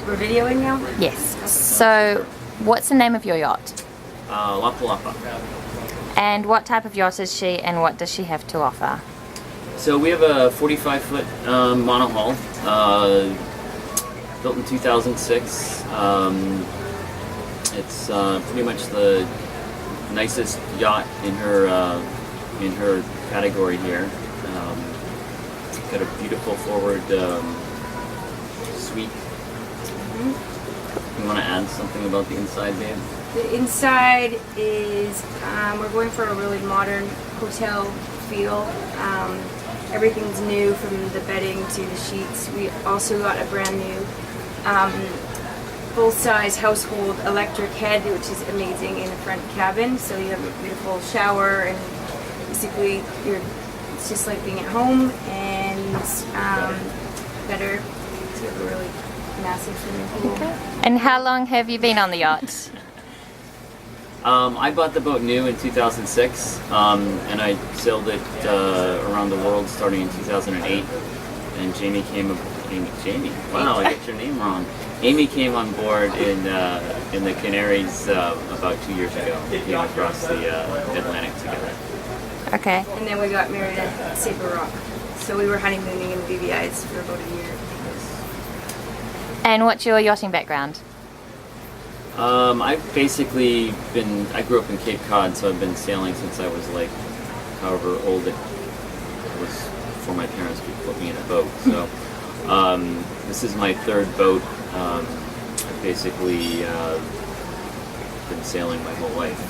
We're videoing now? Yes. So, what's the name of your yacht? La Palapa. And what type of yacht is she, and what does she have to offer? So we have a 45-foot monohull, built in 2006. It's pretty much the nicest yacht in her category here. Got a beautiful forward suite. You want to add something about the inside, babe? The inside is, we're going for a really modern hotel feel. Everything's new, from the bedding to the sheets. We also got a brand new full-size household electric head, which is amazing, in the front cabin. So you have a beautiful shower, and basically it's just like being at home, and better. So you have a really massive swimming pool. Okay. And how long have you been on the yacht? I bought the boat new in 2006, and I sailed it around the world starting in 2008. And Jamie came. Jamie, wow, I got your name wrong. Amy came on board in the Canaries about 2 years ago. We came across the Atlantic together. Okay. And then we got married at Sabre Rock. So we were honeymooning in BVI's for about a year. And what's your yachting background? I've basically I grew up in Cape Cod, so I've been sailing since I was like, however old it was before my parents could put me in a boat. So this is my third boat. I've basically been sailing my whole life.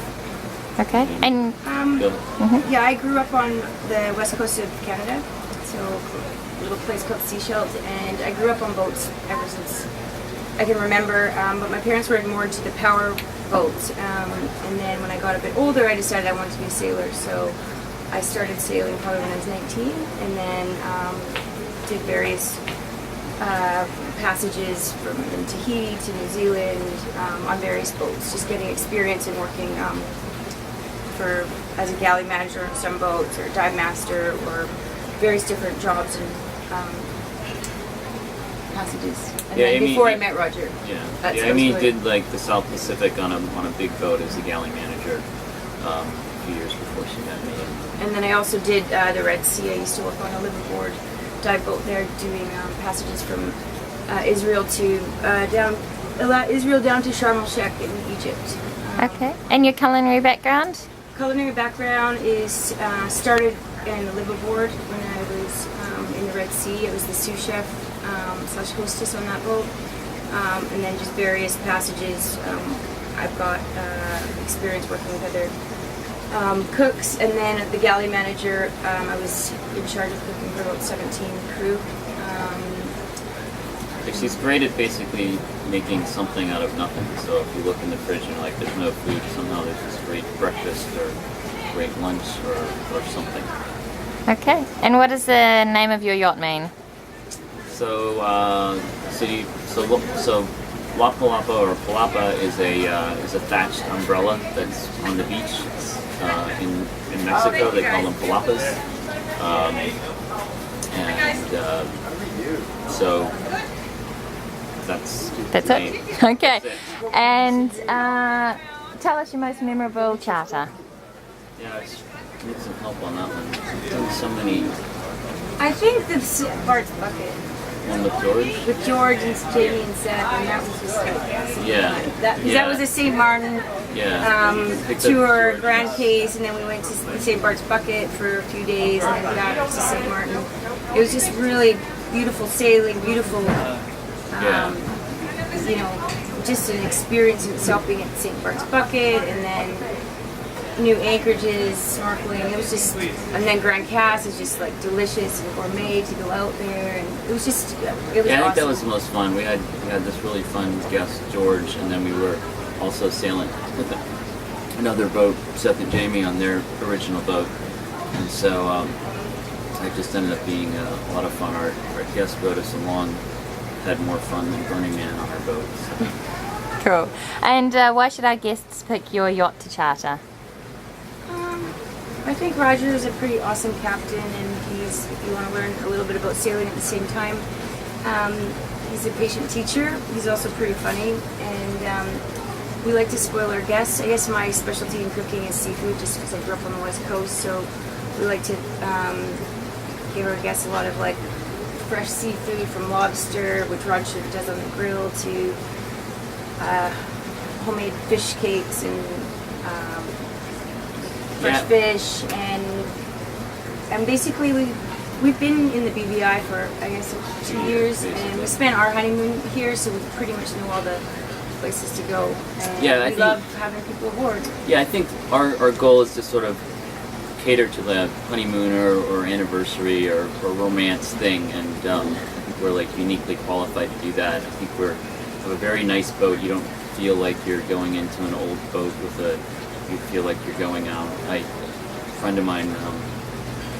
Okay. And yeah, I grew up on the west coast of Canada, so a little place called Seashells, and I grew up on boats ever since I can remember, but my parents were more into the power boats, and then when I got a bit older, I decided I wanted to be a sailor, so I started sailing probably when I was 19, and then did various passages from Tahiti to New Zealand on various boats, just getting experience and working as a galley manager on some boats, or dive master, or various different jobs and passages. And Yeah, then Amy, before I met Roger. Yeah, Amy did like the South Pacific on a big boat as a galley manager a few years before she met me. And then I also did the Red Sea. I used to work on a liveaboard dive boat there, doing passages from Israel down to Sharm el Sheikh in Egypt. okay. And your culinary background? Culinary background is started in the liveaboard when I was in the Red Sea. I was the sous chef slash hostess on that boat, and then just various passages. I've got experience working with other cooks, and then at the galley manager, I was in charge of cooking for about 17 crew. She's great at basically making something out of nothing. So if you look in the fridge and like there's no food, somehow there's this great breakfast or great lunch or something. Okay. And what does the name of your yacht mean? So La Palapa or Palapa is a thatched umbrella that's on the beach. It's, in Mexico they call them palapas, so that's That's the it? name. Okay. That's it. And tell us your most memorable charter. Yeah, I need some help on that one. I've done so many. I think the Bart's Bucket One with George. with George and Jamie and Seth, and that was just like Yeah. that was a St. Martin Picked up tour, George. Grand Case, and then we went to St. Bart's Bucket for a few days, and then back to St. Martin. It was just really beautiful sailing, beautiful, you know, just an experience in itself being at St. Bart's Bucket, and then new anchorages, snorkeling. It was just, and then Grand Cass is just like delicious and gourmet to go out there, and it was just, it was Yeah, I think awesome. that was the most fun. We had this really fun guest, George, and then we were also sailing with another boat, Seth and Jamie, on their original boat. And so it just ended up being a lot of fun. Our guest rode us along, had more fun than Burning Man on our boat. So. Cool. And why should our guests pick your yacht to charter? I think Roger is a pretty awesome captain, and if you want to learn a little bit about sailing at the same time, He's a patient teacher. He's also pretty funny, and we like to spoil our guests. I guess my specialty in cooking is seafood, just because I grew up on the West Coast. So we like to give our guests a lot of like fresh seafood, from lobster, which Roger does on the grill, to homemade fish cakes and fresh fish, and basically we've been in the BVI for, I guess, 2 years, and we spent our honeymoon here, so we pretty much know all the places to go. And Yeah, I we think- love having people aboard. Yeah, I think our goal is to sort of cater to the honeymoon or anniversary or romance thing, and I think we're like uniquely qualified to do that. I think have a very nice boat. You don't feel like you're going into an old boat you feel like you're going out. A friend of mine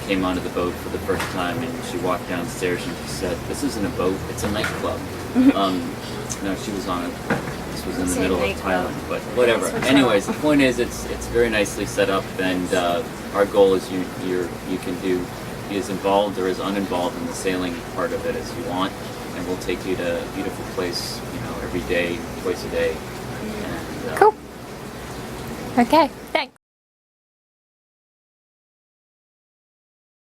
came onto the boat for the first time, and she walked downstairs and she said, "This isn't a boat, it's a nightclub." No, she was on it. This was in the Say middle of nightclub. Thailand, but whatever. It's hotel. Anyways, the point is, it's very nicely set up, and our goal is you can be as involved or as uninvolved in the sailing part of it as you want, and we'll take you to a beautiful place, every day, twice a day. And, Cool. Okay.